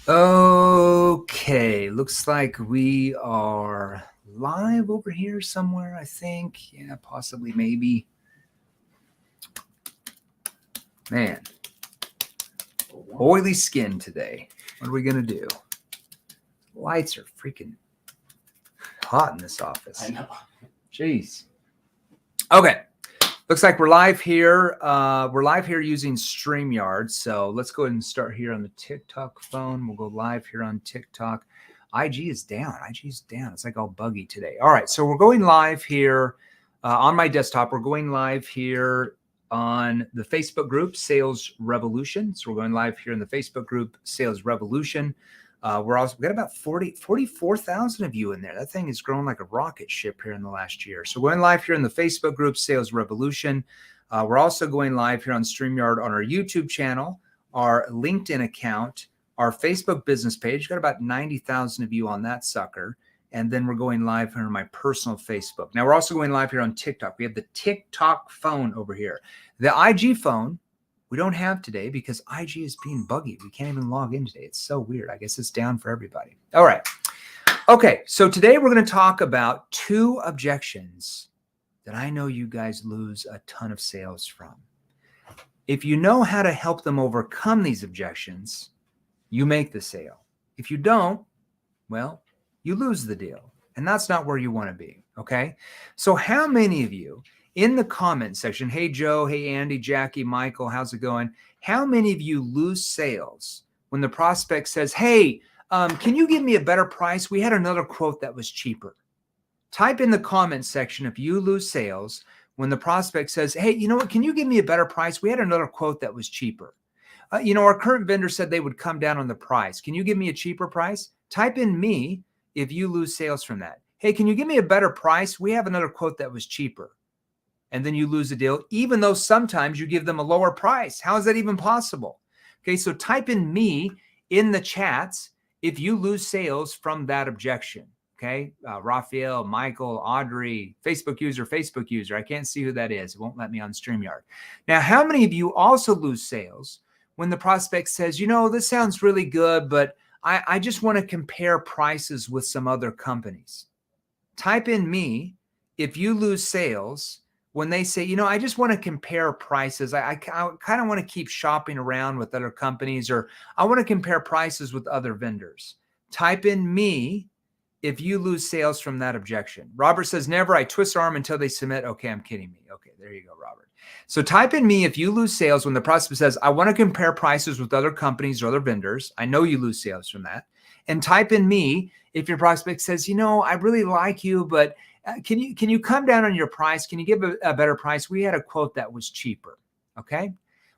Okay, looks like we are live over here somewhere, I think. Yeah, possibly, maybe. Man, oily skin today. What are we going to do? Lights are freaking hot in this office. I know. Jeez. Okay. Looks like we're live here. We're live here using StreamYard. So let's go ahead and start here on the TikTok phone. We'll go live here on TikTok. IG is down. IG is down. It's like all buggy today. All right. So we're going live here on my desktop. We're going live here on the Facebook group, Sales Revolution. So we're going live here in the Facebook group, Sales Revolution. We got about 44,000 of you in there. That thing is growing like a rocket ship here in the last year. So going live here in the Facebook group, Sales Revolution. We're also going live here on StreamYard on our YouTube channel, our LinkedIn account, our Facebook business page. Got about 90,000 of you on that sucker. And then we're going live here on my personal Facebook. Now we're also going live here on TikTok. We have the TikTok phone over here. The IG phone we don't have today because IG is being buggy. We can't even log in today. It's so weird. I guess it's down for everybody. All right. Okay. So today we're going to talk about 2 objections that I know you guys lose a ton of sales from. If you know how to help them overcome these objections, you make the sale. If you don't, well, you lose the deal. And that's not where you want to be. Okay. So how many of you in the comment section, hey, Joe, hey, Andy, Jackie, Michael, how's it going? How many of you lose sales when the prospect says, hey, can you give me a better price? We had another quote that was cheaper. Type in the comment section if you lose sales when the prospect says, hey, you know what? Can you give me a better price? We had another quote that was cheaper. Our current vendor said they would come down on the price. Can you give me a cheaper price? Type in me if you lose sales from that. Hey, can you give me a better price? We have another quote that was cheaper. And then you lose the deal, even though sometimes you give them a lower price. How is that even possible? Okay, so type in me in the chats if you lose sales from that objection. Okay, Raphael, Michael, Audrey, Facebook user. I can't see who that is. It won't let me on StreamYard. Now, how many of you also lose sales when the prospect says, this sounds really good, but I just want to compare prices with some other companies? Type in me if you lose sales when they say, I just want to compare prices. I kind of want to keep shopping around with other companies, or I want to compare prices with other vendors. Type in me if you lose sales from that objection. Robert says, never. I twist arm until they submit. Okay, I'm kidding me. Okay, there you go, Robert. So type in me if you lose sales when the prospect says, I want to compare prices with other companies or other vendors. I know you lose sales from that. And type in me if your prospect says, I really like you, but can you come down on your price? Can you give a better price? We had a quote that was cheaper. Okay.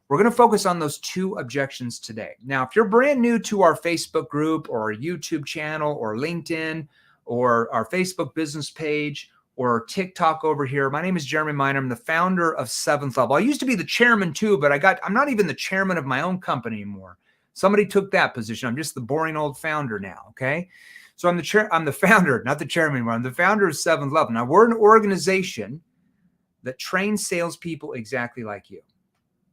We're going to focus on those 2 objections today. Now, if you're brand new to our Facebook group or our YouTube channel or LinkedIn or our Facebook business page or TikTok over here, my name is Jeremy Miner. I'm the founder of 7th Level. I used to be the chairman too, but I'm not even the chairman of my own company anymore. Somebody took that position. I'm just the boring old founder now. Okay. So I'm the founder, not the chairman anymore. I'm the founder of 7th Level. Now, we're an organization that trains salespeople exactly like you.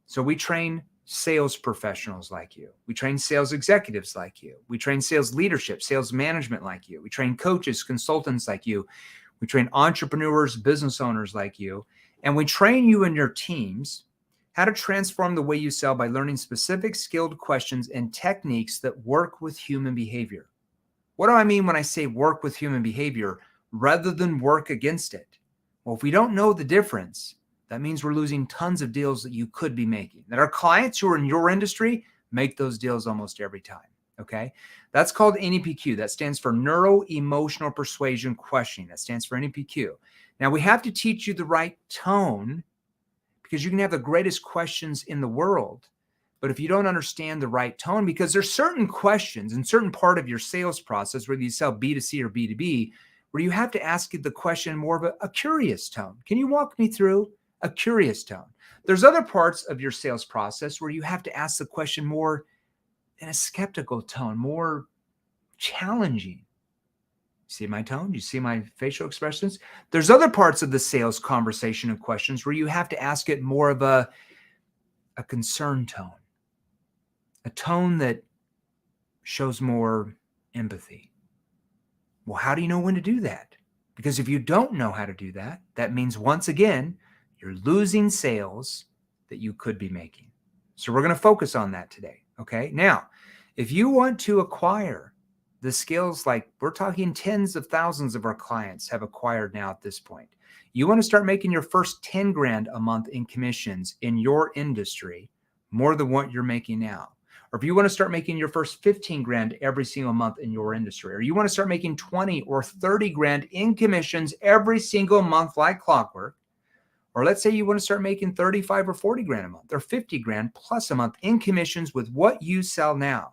So we train sales professionals like you. We train sales executives like you. We train sales leadership, sales management like you. We train coaches, consultants like you. We train entrepreneurs, business owners like you. And we train you and your teams how to transform the way you sell by learning specific skilled questions and techniques that work with human behavior. What do I mean when I say work with human behavior rather than work against it? Well, if we don't know the difference, that means we're losing tons of deals that you could be making. That our clients who are in your industry make those deals almost every time. Okay. That's called NEPQ. That stands for Neuro Emotional Persuasion Questioning. That stands for NEPQ. Now we have to teach you the right tone because you can have the greatest questions in the world. But if you don't understand the right tone, because there's certain questions in certain part of your sales process, whether you sell B2C or B2B, where you have to ask the question more of a curious tone. Can you walk me through a curious tone? There's other parts of your sales process where you have to ask the question more in a skeptical tone, more challenging. See my tone? You see my facial expressions? There's other parts of the sales conversation and questions where you have to ask it more of a concerned tone. A tone that shows more empathy. Well, how do you know when to do that? Because if you don't know how to do that, that means once again, you're losing sales that you could be making. So we're going to focus on that today. Okay. Now, if you want to acquire the skills, like we're talking tens of thousands of our clients have acquired now at this point, you want to start making your first 10 grand a month in commissions in your industry, more than what you're making now. Or if you want to start making your first 15 grand every single month in your industry, or you want to start making 20 or 30 grand in commissions every single month like clockwork, or let's say you want to start making 35 or 40 grand a month or 50 grand plus a month in commissions with what you sell now.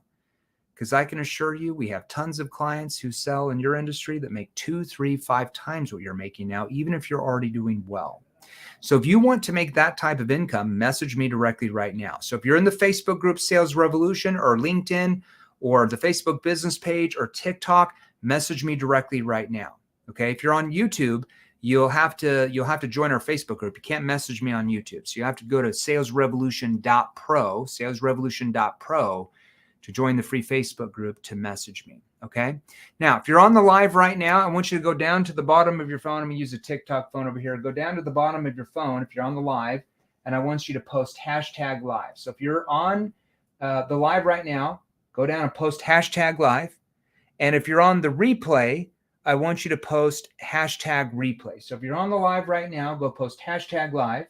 Because I can assure you, we have tons of clients who sell in your industry that make 2, 3, 5 times what you're making now, even if you're already doing well. So if you want to make that type of income, message me directly right now. So if you're in the Facebook group Sales Revolution or LinkedIn or the Facebook business page or TikTok, message me directly right now. Okay. If you're on YouTube, you'll have to join our Facebook group. You can't message me on YouTube. So you have to go to salesrevolution.pro to join the free Facebook group to message me. Okay. Now, if you're on the live right now, I want you to go down to the bottom of your phone. I'm going to use a TikTok phone over here. Go down to the bottom of your phone if you're on the live, and I want you to post hashtag live. So if you're on the live right now, go down and post hashtag live. And if you're on the replay, I want you to post hashtag replay. So if you're on the live right now, go post hashtag live.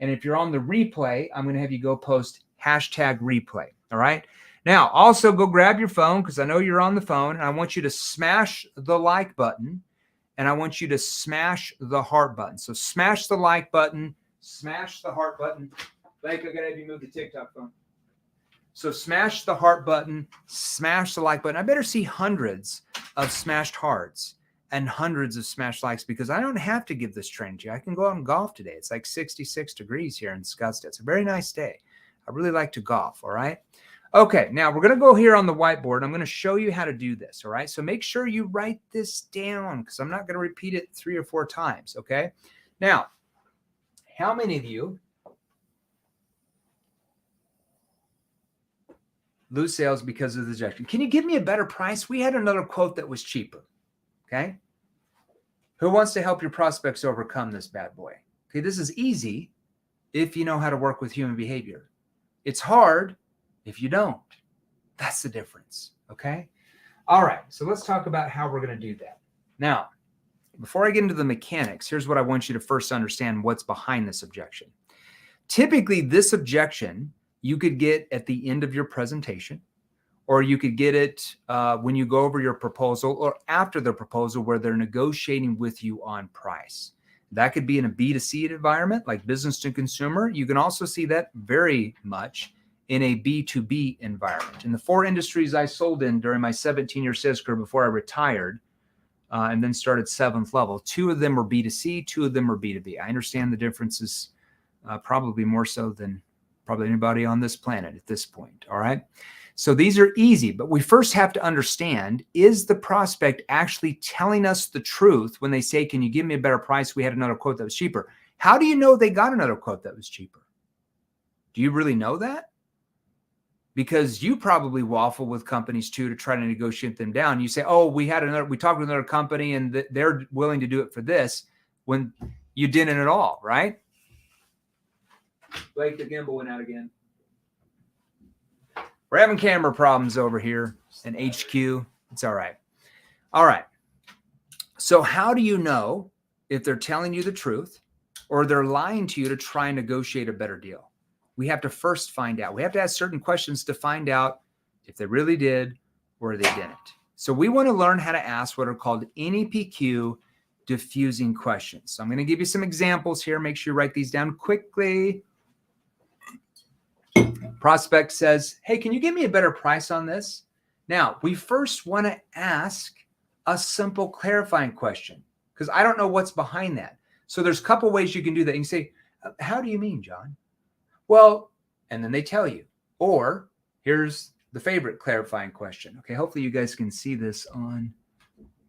And if you're on the replay, I'm going to have you go post hashtag replay. All right. Now, also go grab your phone, because I know you're on the phone, and I want you to smash the like button, and I want you to smash the heart button. So smash the like button, smash the heart button. Blake, I got to have you move the TikTok phone. So smash the heart button, smash the like button. I better see hundreds of smashed hearts and hundreds of smashed likes, because I don't have to give this training to you. I can go out and golf today. It's like 66 degrees here in Scottsdale. It's a very nice day. I really like to golf, all right? Okay, now we're going to go here on the whiteboard. I'm going to show you how to do this, all right? So make sure you write this down, because I'm not going to repeat it 3 or 4 times, okay? Now, how many of you lose sales because of the objection? Can you give me a better price? We had another quote that was cheaper, okay? Who wants to help your prospects overcome this bad boy? Okay, this is easy if you know how to work with human behavior. It's hard if you don't. That's the difference, okay? All right, so let's talk about how we're going to do that. Now, before I get into the mechanics, here's what I want you to first understand what's behind this objection. Typically, this objection you could get at the end of your presentation, or you could get it when you go over your proposal or after the proposal where they're negotiating with you on price. That could be in a B2C environment like business to consumer. You can also see that very much in a B2B environment. In the 4 industries I sold in during my 17-year sales career before I retired and then started 7th level, 2 of them were B2C, 2 of them were B2B. I understand the differences probably more so than probably anybody on this planet at this point, all right? So these are easy, but we first have to understand, is the prospect actually telling us the truth when they say, can you give me a better price? We had another quote that was cheaper. How do you know they got another quote that was cheaper? Do you really know that? Because you probably waffle with companies too to try to negotiate them down. You say, oh, we talked with another company and they're willing to do it for this, when you didn't at all, right? Blake, the gimbal went out again. We're having camera problems over here in HQ. It's all right. All right. So how do you know if they're telling you the truth or they're lying to you to try and negotiate a better deal? We have to first find out. We have to ask certain questions to find out if they really did or they didn't. So we want to learn how to ask what are called NEPQ diffusing questions. So I'm going to give you some examples here. Make sure you write these down quickly. Prospect says, hey, can you give me a better price on this? Now, we first want to ask a simple clarifying question, because I don't know what's behind that. So there's a couple ways you can do that. You can say, how do you mean, John? Well, and then they tell you. Or here's the favorite clarifying question. Okay, hopefully you guys can see this on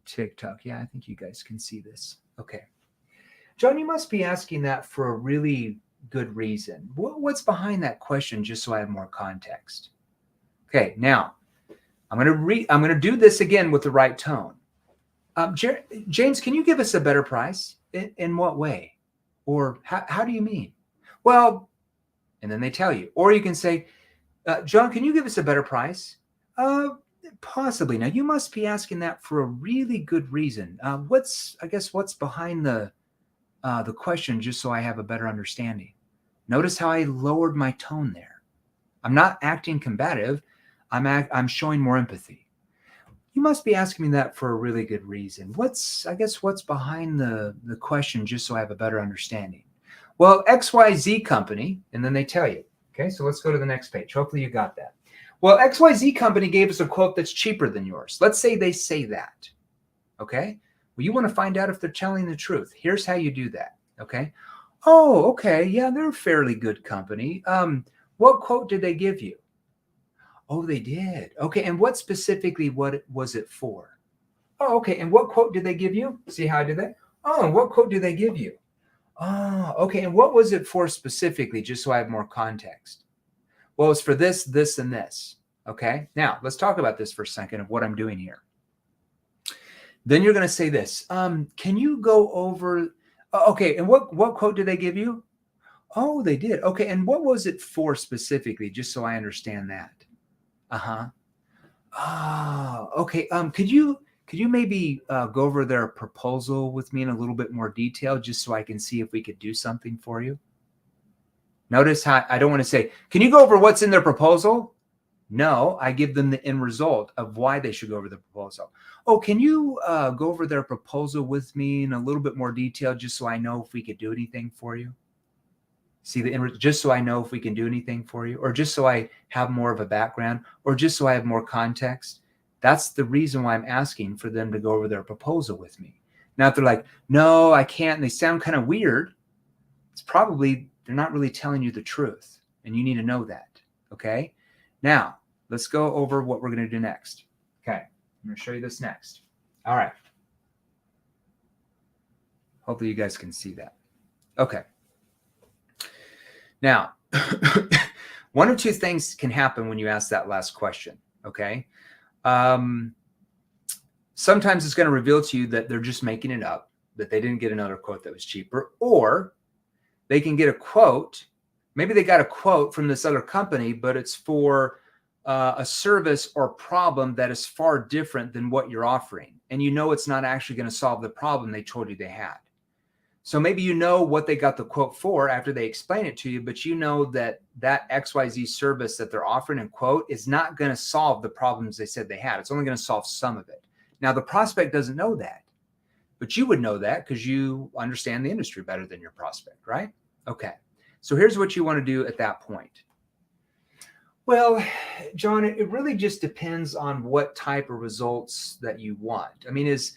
TikTok. Yeah, I think you guys can see this. Okay. John, you must be asking that for a really good reason. What's behind that question, just so I have more context? Okay, now, I'm going to do this again with the right tone. James, can you give us a better price? In what way? Or how do you mean? Well, and then they tell you. Or you can say, John, can you give us a better price? Possibly. Now, you must be asking that for a really good reason. What's behind the question, just so I have a better understanding? Notice how I lowered my tone there. I'm not acting combative. I'm showing more empathy. You must be asking me that for a really good reason. What's behind the question, just so I have a better understanding? Well, XYZ company, and then they tell you. Okay, so let's go to the next page. Hopefully you got that. Well, XYZ company gave us a quote that's cheaper than yours. Let's say they say that. Okay? Well, you want to find out if they're telling the truth. Here's how you do that. Okay? Oh, okay. Yeah, they're a fairly good company. What quote did they give you? Oh, they did. Okay, and what was it for? Oh, okay, and what quote did they give you? See how I did that? Oh, and what quote did they give you? Oh, okay, and what was it for specifically, just so I have more context? Well, it's for this, this, and this. Okay, now let's talk about this for a second of what I'm doing here. Then you're going to say this. Can you go over, okay, and what quote did they give you? Oh, they did. Okay, and what was it for specifically, just so I understand that? Oh, okay. Could you maybe go over their proposal with me in a little bit more detail, just so I can see if we could do something for you? Notice how I don't want to say, can you go over what's in their proposal? No, I give them the end result of why they should go over the proposal. Oh, can you go over their proposal with me in a little bit more detail, just so I know if we could do anything for you? See just so I know if we can do anything for you, or just so I have more of a background, or just so I have more context. That's the reason why I'm asking for them to go over their proposal with me. Now, if they're like, no, I can't, and they sound kind of weird, it's probably they're not really telling you the truth, and you need to know that. Okay? Now, let's go over what we're going to do next. Okay, I'm going to show you this next. All right. Hopefully you guys can see that. Okay. Now, one or two things can happen when you ask that last question, okay? Sometimes it's going to reveal to you that they're just making it up, that they didn't get another quote that was cheaper, or they can get a quote. Maybe they got a quote from this other company, but it's for a service or problem that is far different than what you're offering. And you know it's not actually going to solve the problem they told you they had. So maybe you know what they got the quote for after they explain it to you, but you know that XYZ service that they're offering and quote is not going to solve the problems they said they had. It's only going to solve some of it. Now, the prospect doesn't know that, but you would know that because you understand the industry better than your prospect, right? Okay. So here's what you want to do at that point. Well, John, it really just depends on what type of results that you want. I mean, is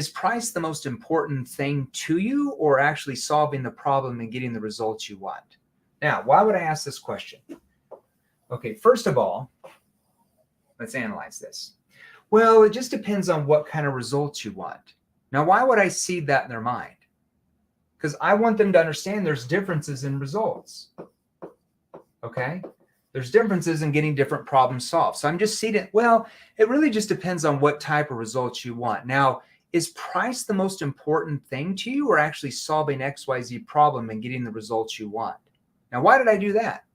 price the most important thing to you, or actually solving the problem and getting the results you want? Now, why would I ask this question? Okay, first of all, let's analyze this. Well, it just depends on what kind of results you want. Now, why would I seed that in their mind? Because I want them to understand there's differences in results. Okay? There's differences in getting different problems solved. So I'm just seeding, well, it really just depends on what type of results you want. Now, is price the most important thing to you, or actually solving XYZ problem and getting the results you want? Now, why did I do that?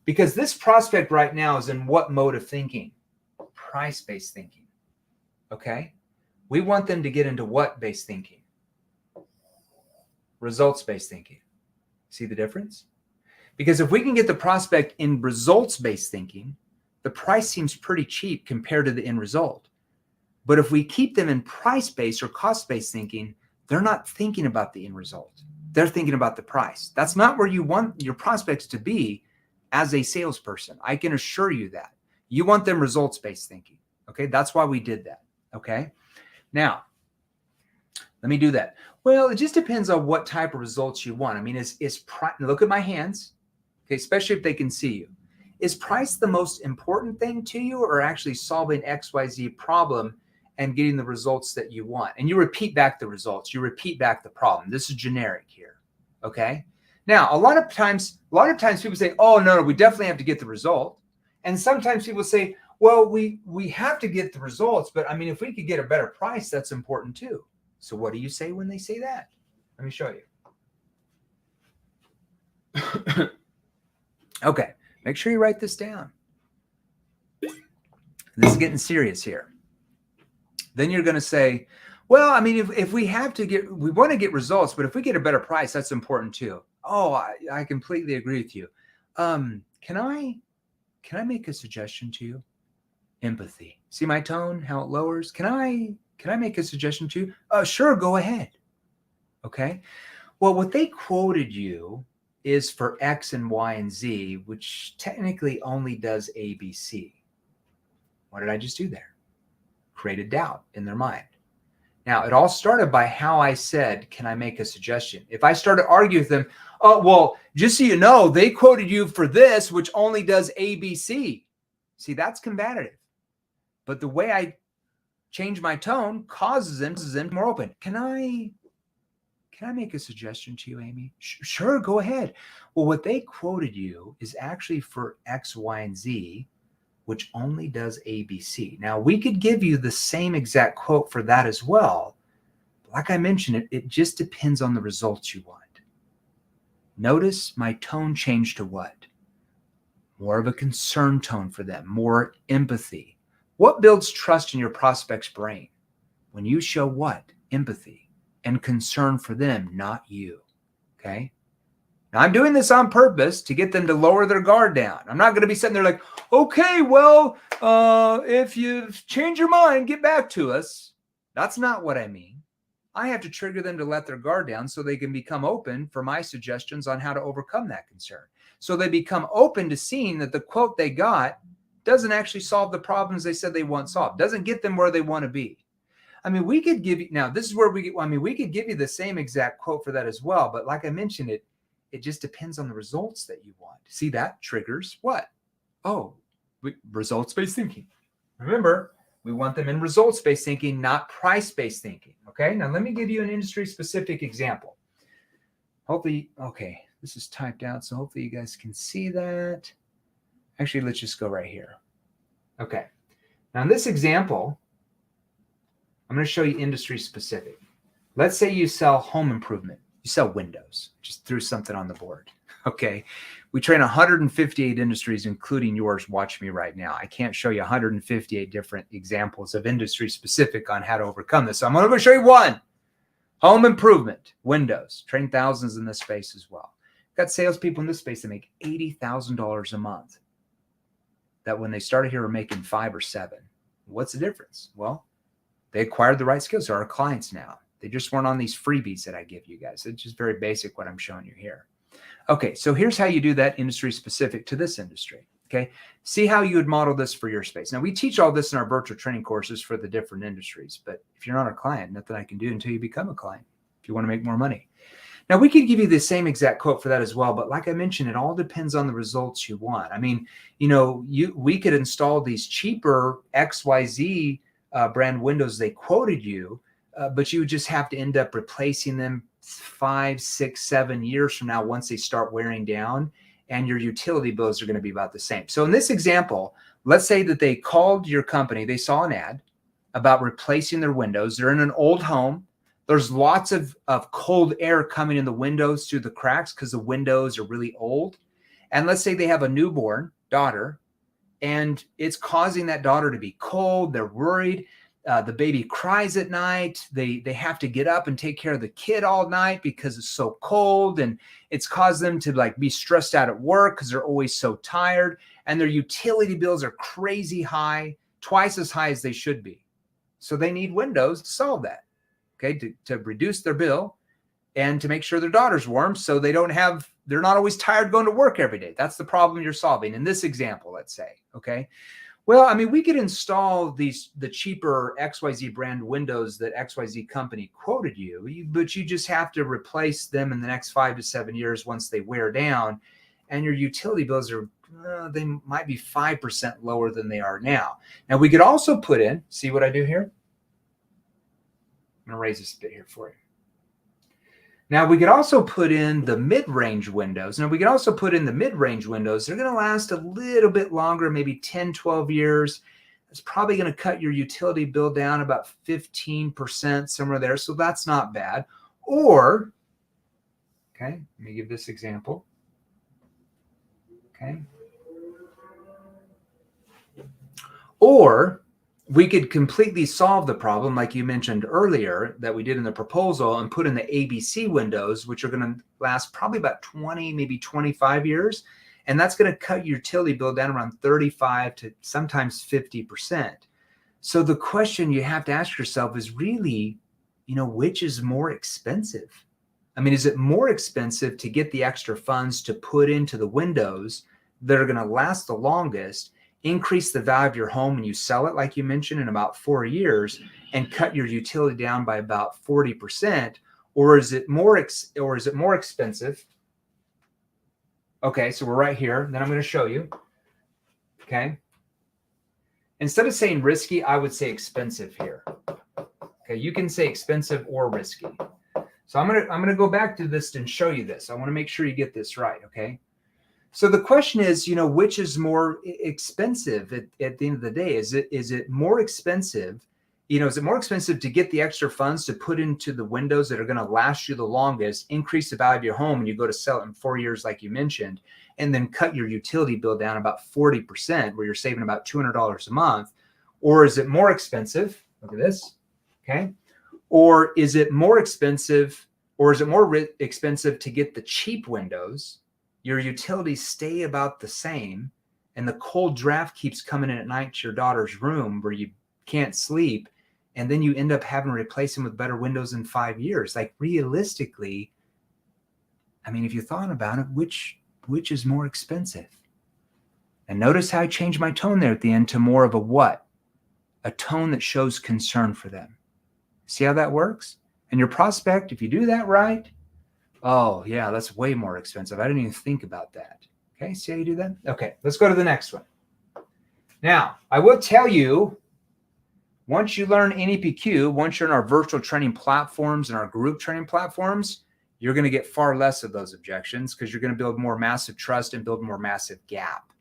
Because this prospect right now is in what mode of thinking? Price-based thinking. Okay? We want them to get into what based thinking? Results-based thinking. See the difference? Because if we can get the prospect in results-based thinking, the price seems pretty cheap compared to the end result. But if we keep them in price-based or cost-based thinking, they're not thinking about the end result. They're thinking about the price. That's not where you want your prospects to be as a salesperson. I can assure you that. You want them results-based thinking. Okay, that's why we did that. Okay, now, let me do that. Well, it just depends on what type of results you want. I mean, look at my hands, okay, especially if they can see you. Is price the most important thing to you, or actually solving XYZ problem and getting the results that you want? And you repeat back the results. You repeat back the problem. This is generic here. Okay. Now, a lot of times people say, oh, no, we definitely have to get the result. And sometimes people say, Well, we have to get the results, but I mean, if we could get a better price, that's important too. So what do you say when they say that? Let me show you. Okay, make sure you write this down. This is getting serious here. Then you're going to say, well, I mean, if we have to get, we want to get results, but if we get a better price, that's important too. Oh, I completely agree with you. Can I make a suggestion to you? Empathy. See my tone, how it lowers? Can I make a suggestion to you? Sure, go ahead. Okay. Well, what they quoted you is for X and Y and Z, which technically only does A, B, C. What did I just do there? Created doubt in their mind. Now, it all started by how I said, can I make a suggestion? If I started arguing with them, oh, well, just so you know, they quoted you for this, which only does A, B, C. See, that's combative. But the way I change my tone causes them to be more open. Can I make a suggestion to you, Amy? Sure, go ahead. Well, what they quoted you is actually for X, Y, and Z, which only does A, B, C. Now, we could give you the same exact quote for that as well. But like I mentioned, it just depends on the results you want. Notice my tone changed to what? More of a concern tone for them, more empathy. What builds trust in your prospect's brain? When you show what? Empathy and concern for them, not you. Okay? Now, I'm doing this on purpose to get them to lower their guard down. I'm not going to be sitting there like, okay, well, if you've changed your mind, get back to us. That's not what I mean. I have to trigger them to let their guard down so they can become open for my suggestions on how to overcome that concern. So they become open to seeing that the quote they got doesn't actually solve the problems they said they want solved, doesn't get them where they want to be. I mean, we could give you, now this is where we could give you the same exact quote for that as well. But like I mentioned, it just depends on the results that you want. See, that triggers what? Oh, results-based thinking. Remember, we want them in results-based thinking, not price-based thinking. Okay, now let me give you an industry-specific example. Hopefully, okay, this is typed out, so hopefully you guys can see that. Actually, let's just go right here. Okay, now in this example, I'm going to show you industry-specific. Let's say you sell home improvement. You sell windows. Just threw something on the board. Okay. We train 158 industries, including yours watching me right now. I can't show you 158 different examples of industry specific on how to overcome this. So I'm going to show you one. Home improvement, windows. Train thousands in this space as well. Got salespeople in this space that make $80,000 a month. That when they started here were making 5 or 7. What's the difference? Well, they acquired the right skills. They're our clients now. They just weren't on these freebies that I give you guys. It's just very basic what I'm showing you here. Okay, so here's how you do that industry specific to this industry. Okay, see how you would model this for your space. Now, we teach all this in our virtual training courses for the different industries, but if you're not a client, nothing I can do until you become a client if you want to make more money. Now, we could give you the same exact quote for that as well, but like I mentioned, it all depends on the results you want. I mean, you know, we could install these cheaper XYZ brand windows they quoted you, but you would just have to end up replacing them 5, 6, 7 years from now once they start wearing down, and your utility bills are going to be about the same. So in this example, let's say that they called your company, they saw an ad about replacing their windows. They're in an old home. There's lots of cold air coming in the windows through the cracks because the windows are really old. And let's say they have a newborn daughter, and it's causing that daughter to be cold. They're worried. The baby cries at night. They have to get up and take care of the kid all night because it's so cold, and it's caused them to like be stressed out at work because they're always so tired, and their utility bills are crazy high, twice as high as they should be. So they need windows to solve that, okay, to reduce their bill and to make sure their daughter's warm so they're not always tired going to work every day. That's the problem you're solving in this example, let's say, okay? Well, I mean, we could install the cheaper XYZ brand windows that XYZ company quoted you, but you just have to replace them in the next 5 to 7 years once they wear down, and your utility bills are, they might be 5% lower than they are now. Now, we could also put in, see what I do here? I'm going to raise this a bit here for you. Now we could also put in the mid-range windows. They're going to last a little bit longer, maybe 10, 12 years. It's probably going to cut your utility bill down about 15%, somewhere there. So that's not bad. Or, okay, let me give this example. Okay. Or we could completely solve the problem, like you mentioned earlier, that we did in the proposal, and put in the ABC windows, which are going to last probably about 20, maybe 25 years. And that's going to cut your utility bill down around 35 to sometimes 50%. So the question you have to ask yourself is really, which is more expensive? I mean, is it more expensive to get the extra funds to put into the windows that are going to last the longest, increase the value of your home when you sell it, like you mentioned, in about 4 years, and cut your utility down by about 40%? Or is it more expensive? Okay, so we're right here. Then I'm going to show you. Okay. Instead of saying risky, I would say expensive here. Okay, you can say expensive or risky. So I'm gonna go back to this and show you this. I want to make sure you get this right. Okay. So the question is, which is more expensive at the end of the day? Is it more expensive? Is it more expensive to get the extra funds to put into the windows that are going to last you the longest, increase the value of your home when you go to sell it in 4 years, like you mentioned, and then cut your utility bill down about 40%, where you're saving about $200 a month? Or is it more expensive? Look at this. Okay. Or is it more expensive to get the cheap windows? Your utilities stay about the same, and the cold draft keeps coming in at night to your daughter's room where you can't sleep, and then you end up having to replace them with better windows in 5 years. Like, realistically, I mean, if you thought about it, which is more expensive? And notice how I changed my tone there at the end to more of a what? A tone that shows concern for them. See how that works? And your prospect, if you do that right, oh yeah, that's way more expensive. I didn't even think about that. Okay, see how you do that? Okay, let's go to the next one. Now, I will tell you, once you learn NEPQ, once you're in our virtual training platforms and our group training platforms, you're going to get far less of those objections, because you're going to build more massive trust and build more massive gap.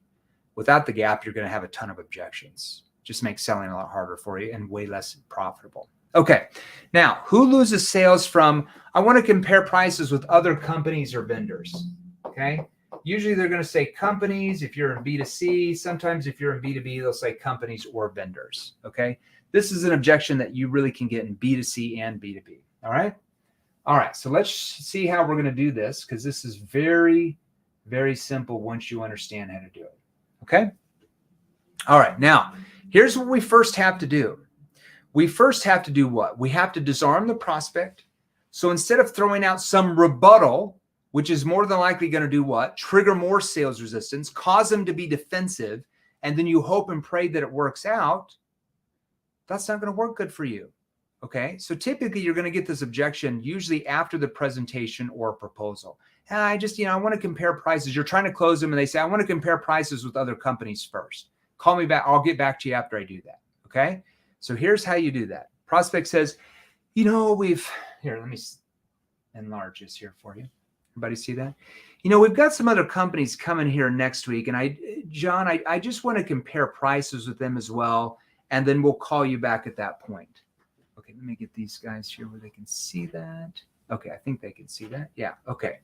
Without the gap, you're going to have a ton of objections. Just makes selling a lot harder for you and way less profitable. Okay, now, who loses sales from, I want to compare prices with other companies or vendors? Okay, usually they're going to say companies if you're in B2C. Sometimes if you're in B2B, they'll say companies or vendors. Okay, this is an objection that you really can get in B2C and B2B. All right. All right. So let's see how we're going to do this, because this is very, very simple once you understand how to do it. Okay. All right. Now, here's what we first have to do. We first have to do what? We have to disarm the prospect. So instead of throwing out some rebuttal, which is more than likely going to do what? Trigger more sales resistance, cause them to be defensive, and then you hope and pray that it works out, that's not going to work good for you. Okay, so typically you're going to get this objection usually after the presentation or proposal. And I want to compare prices. You're trying to close them and they say, I want to compare prices with other companies first. Call me back. I'll get back to you after I do that. Okay, so here's how you do that. Prospect says, let me enlarge this here for you. Everybody see that? We've got some other companies coming here next week. And John, I just want to compare prices with them as well. And then we'll call you back at that point. Okay, let me get these guys here where they can see that. Okay, I think they can see that. Yeah, okay.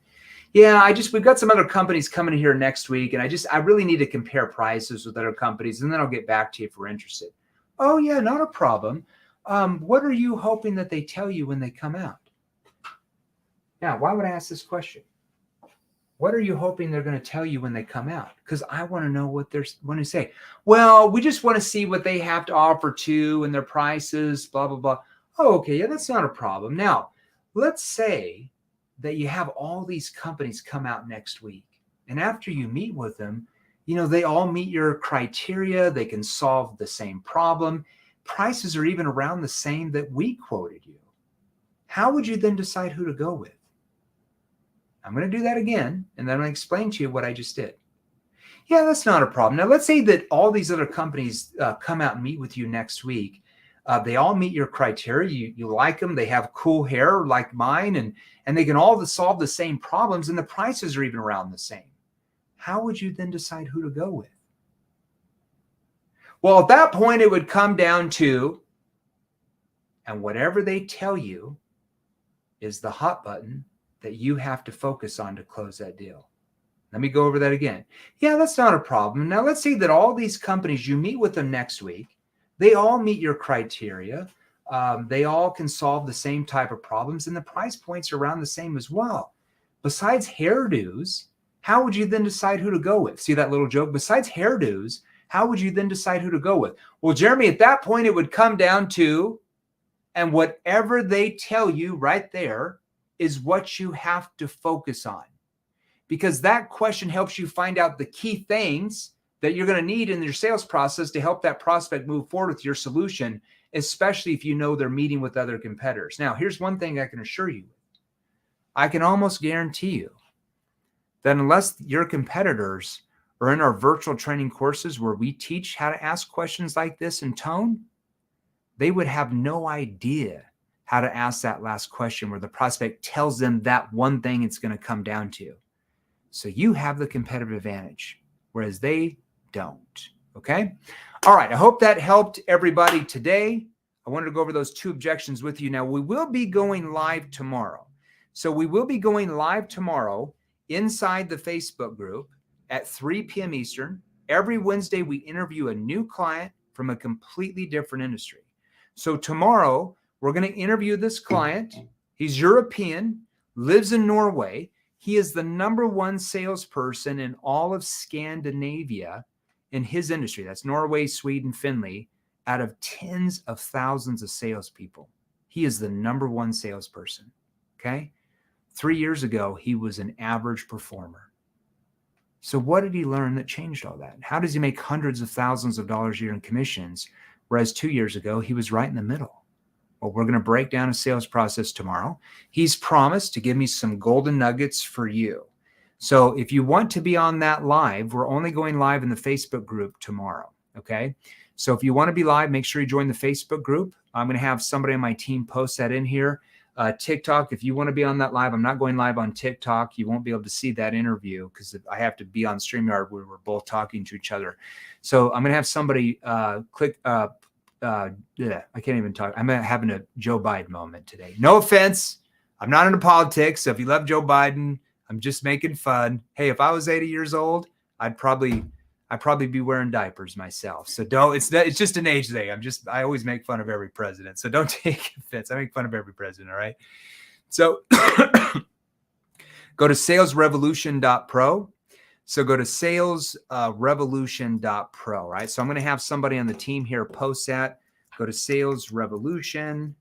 Yeah, we've got some other companies coming here next week. And I really need to compare prices with other companies. And then I'll get back to you if we're interested. Oh, yeah, not a problem. What are you hoping that they tell you when they come out? Now, why would I ask this question? What are you hoping they're going to tell you when they come out? Because I want to know what they're going to say. Well, we just want to see what they have to offer too and their prices, blah, blah, blah. Oh, okay. Yeah, that's not a problem. Now, let's say that you have all these companies come out next week. And after you meet with them, they all meet your criteria. They can solve the same problem. Prices are even around the same that we quoted you. How would you then decide who to go with? I'm going to do that again, and then I'm going to explain to you what I just did. Yeah, that's not a problem. Now, let's say that all these other companies come out and meet with you next week. They all meet your criteria. You like them. They have cool hair like mine, and they can all solve the same problems, and the prices are even around the same. How would you then decide who to go with? Well, at that point, it would come down to, and whatever they tell you is the hot button that you have to focus on to close that deal. Let me go over that again. Yeah, that's not a problem. Now, let's say that all these companies, you meet with them next week. They all meet your criteria. They all can solve the same type of problems, and the price points are around the same as well. Besides hairdos, how would you then decide who to go with? See that little joke? Besides hairdos, how would you then decide who to go with? Well, Jeremy, at that point, it would come down to, and whatever they tell you right there is what you have to focus on. Because that question helps you find out the key things that you're going to need in your sales process to help that prospect move forward with your solution, especially if you know they're meeting with other competitors. Now, here's one thing I can assure you. I can almost guarantee you that unless your competitors are in our virtual training courses where we teach how to ask questions like this in tone, they would have no idea how to ask that last question where the prospect tells them that one thing it's going to come down to. So you have the competitive advantage, whereas they don't. Okay. All right. I hope that helped everybody today. I wanted to go over those 2 objections with you. Now, we will be going live tomorrow. So we will be going live tomorrow inside the Facebook group at 3 p.m. Eastern. Every Wednesday, we interview a new client from a completely different industry. So tomorrow, we're going to interview this client. He's European, lives in Norway. He is the #1 salesperson in all of Scandinavia in his industry. That's Norway, Sweden, Finland, out of tens of thousands of salespeople. He is the #1 salesperson. Okay. 3 years ago, he was an average performer. So what did he learn that changed all that? How does he make hundreds of thousands of dollars a year in commissions, whereas 2 years ago, he was right in the middle? Well, we're going to break down a sales process tomorrow. He's promised to give me some golden nuggets for you. So if you want to be on that live, we're only going live in the Facebook group tomorrow, okay? So if you want to be live, make sure you join the Facebook group. I'm going to have somebody on my team post that in here. TikTok, if you want to be on that live, I'm not going live on TikTok. You won't be able to see that interview because I have to be on StreamYard where we're both talking to each other. So I'm going to have somebody click I can't even talk. I'm having a Joe Biden moment today. No offense. I'm not into politics. So if you love Joe Biden, I'm just making fun. Hey, if I was 80 years old, I'd probably be wearing diapers myself. So it's just an age thing. I always make fun of every president. So don't take offense. I make fun of every president. All right. So go to salesrevolution.pro. So go to salesrevolution.pro, right? So I'm going to have somebody on the team here post that. Go to Sales Revolution.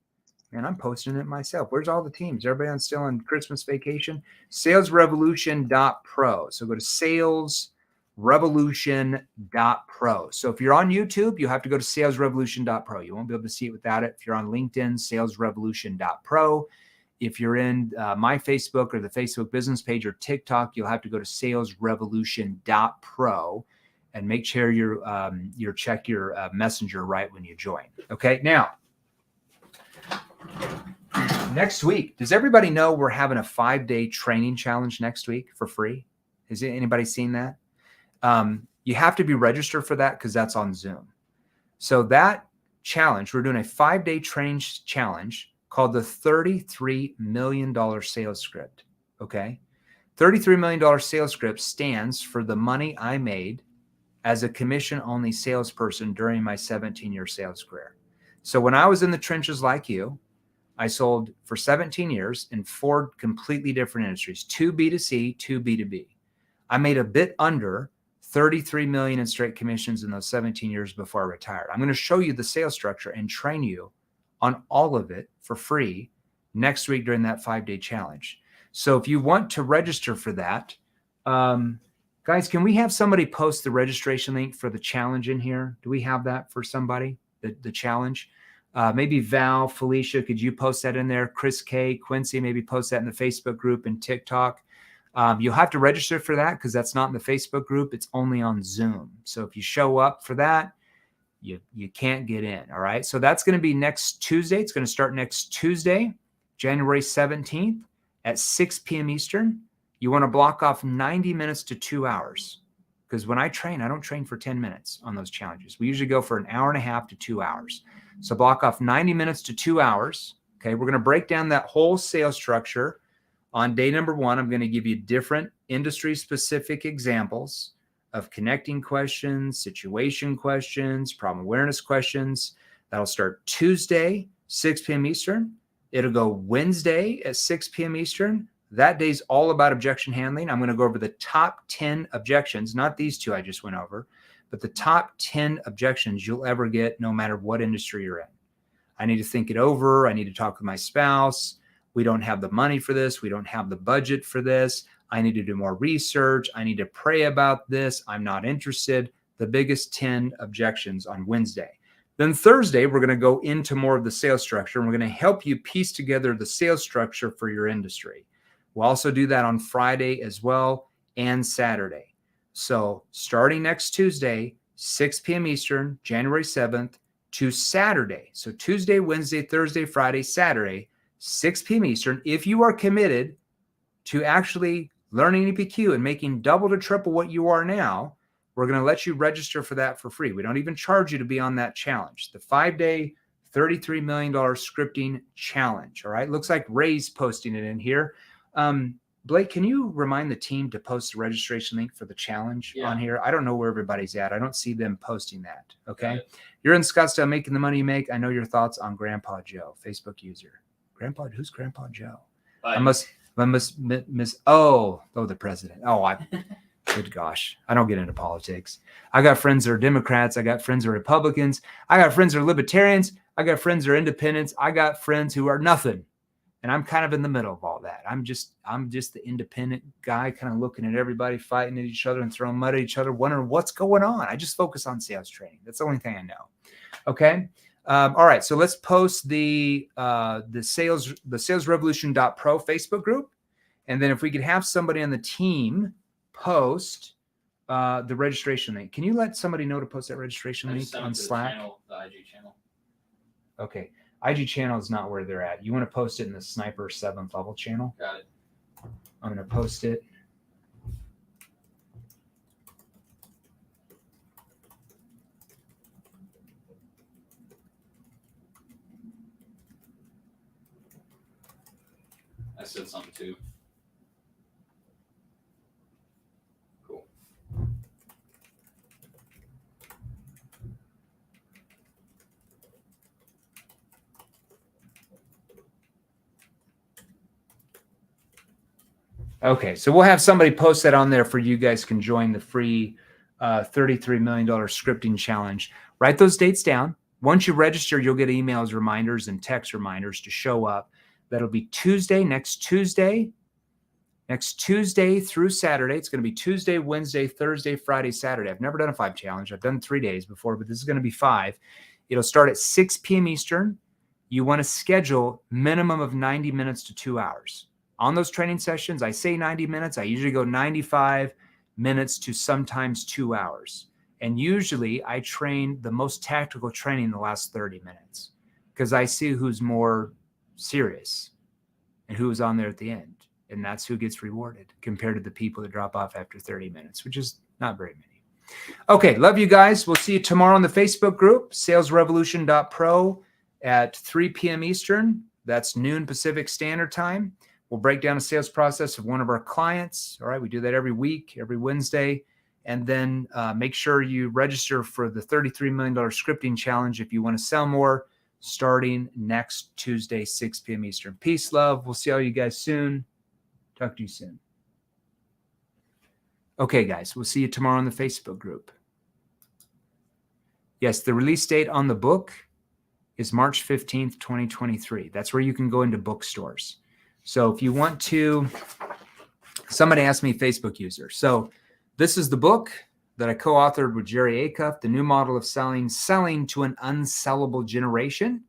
And I'm posting it myself. Where's all the teams? Everybody still on Christmas vacation? Salesrevolution.pro. So go to salesrevolution.pro. So if you're on YouTube, you'll have to go to salesrevolution.pro. You won't be able to see it without it. If you're on LinkedIn, salesrevolution.pro. If you're in my Facebook or the Facebook business page or TikTok, you'll have to go to salesrevolution.pro and make sure you check your messenger right when you join. Okay. Now, next week, does everybody know we're having a 5-day training challenge next week for free? Has anybody seen that? You have to be registered for that because that's on Zoom. So that challenge, we're doing a 5-day training challenge called the $33 million sales script. Okay. $33 million sales script stands for the money I made as a commission-only salesperson during my 17-year sales career. So when I was in the trenches like you, I sold for 17 years in 4 completely different industries, 2 B2C, 2 B2B. I made a bit under $33 million in straight commissions in those 17 years before I retired. I'm going to show you the sales structure and train you on all of it for free next week during that 5-day challenge. So if you want to register for that, guys, can we have somebody post the registration link for the challenge in here? Do we have that for somebody, the challenge? Maybe Val, Felicia, could you post that in there? Chris K, Quincy, maybe post that in the Facebook group and TikTok. You'll have to register for that because that's not in the Facebook group. It's only on Zoom. So if you show up for that, you can't get in. All right. So that's going to be next Tuesday. It's going to start next Tuesday, January 17th at 6 p.m. Eastern. You want to block off 90 minutes to 2 hours. Because when I train, I don't train for 10 minutes on those challenges. We usually go for an hour and a half to 2 hours. So block off 90 minutes to 2 hours. Okay. We're going to break down that whole sales structure. On day number 1, I'm going to give you different industry-specific examples of connecting questions, situation questions, problem awareness questions. That'll start Tuesday, 6 p.m. Eastern. It'll go Wednesday at 6 p.m. Eastern. That day's all about objection handling. I'm going to go over the top 10 objections, not these 2 I just went over, but the top 10 objections you'll ever get no matter what industry you're in. I need to think it over. I need to talk with my spouse. We don't have the money for this. We don't have the budget for this. I need to do more research. I need to pray about this. I'm not interested. The biggest 10 objections on Wednesday. Then Thursday, we're going to go into more of the sales structure, and we're going to help you piece together the sales structure for your industry. We'll also do that on Friday as well and Saturday. So starting next Tuesday, 6 p.m. Eastern, January 7th to Saturday. So Tuesday, Wednesday, Thursday, Friday, Saturday, 6 p.m. Eastern. If you are committed to actually learning EPQ and making double to triple what you are now, we're going to let you register for that for free. We don't even charge you to be on that challenge. The 5-day, $33 million scripting challenge. All right. Looks like Ray's posting it in here. Blake, can you remind the team to post the registration link for the challenge on here? I don't know where everybody's at. I don't see them posting that. Okay. You're in Scottsdale making the money you make. I know your thoughts on Grandpa Joe, Facebook user. Grandpa, who's Grandpa Joe? I must miss. Oh, the president. Good gosh. I don't get into politics. I got friends that are Democrats. I got friends that are Republicans. I got friends that are libertarians. I got friends that are independents. I got friends who are nothing. And I'm kind of in the middle of all that. I'm just the independent guy, kind of looking at everybody fighting at each other and throwing mud at each other, wondering what's going on. I just focus on sales training. That's the only thing I know. Okay. All right. So let's post the salesrevolution.pro Facebook group. And then if we could have somebody on the team post the registration link. Can you let somebody know to post that registration link on Slack? The IG channel. Okay. IG channel is not where they're at. You want to post it in the Sniper 7th level channel. Got it. I'm going to post it. I said something too. Cool. Okay, so we'll have somebody post that on there for you guys can join the free $33 million scripting challenge. Write those dates down. Once you register, you'll get emails, reminders, and text reminders to show up. That'll be next Tuesday through Saturday. It's going to be Tuesday, Wednesday, Thursday, Friday, Saturday. I've never done a 5 challenge. I've done 3 days before, but this is going to be 5. It'll start at 6 p.m. Eastern. You want to schedule minimum of 90 minutes to 2 hours. On those training sessions, I say 90 minutes. I usually go 95 minutes to sometimes 2 hours. And usually I train the most tactical training in the last 30 minutes because I see who's more serious and who's on there at the end. And that's who gets rewarded compared to the people that drop off after 30 minutes, which is not very many. Okay, love you guys. We'll see you tomorrow on the Facebook group, salesrevolution.pro at 3 p.m. Eastern. That's noon Pacific Standard Time. We'll break down a sales process of one of our clients. All right, we do that every week, every Wednesday. And then make sure you register for the $33 million scripting challenge if you want to sell more, starting next Tuesday, 6 p.m. Eastern. Peace, love. We'll see all you guys soon. Talk to you soon. Okay, guys, we'll see you tomorrow on the Facebook group. Yes, the release date on the book is March 15th, 2023. That's where you can go into bookstores. So if you want to, somebody asked me, Facebook user. So this is the book that I co-authored with Jerry Acuff, The New Model of Selling to an Unsellable Generation.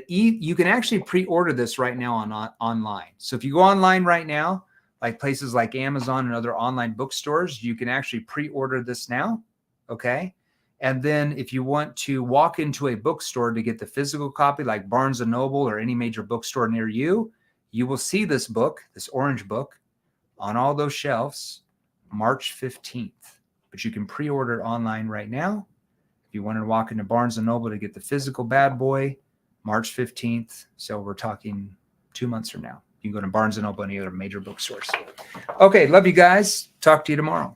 You can actually pre-order this right now online. So if you go online right now, like places like Amazon and other online bookstores, you can actually pre-order this now, okay? And then if you want to walk into a bookstore to get the physical copy, like Barnes & Noble or any major bookstore near you, you will see this book, this orange book, on all those shelves March 15th. But you can pre-order it online right now. If you want to walk into Barnes & Noble to get the physical bad boy, March 15th. So we're talking 2 months from now. You can go to Barnes & Noble, any other major bookstores. Okay, love you guys. Talk to you tomorrow.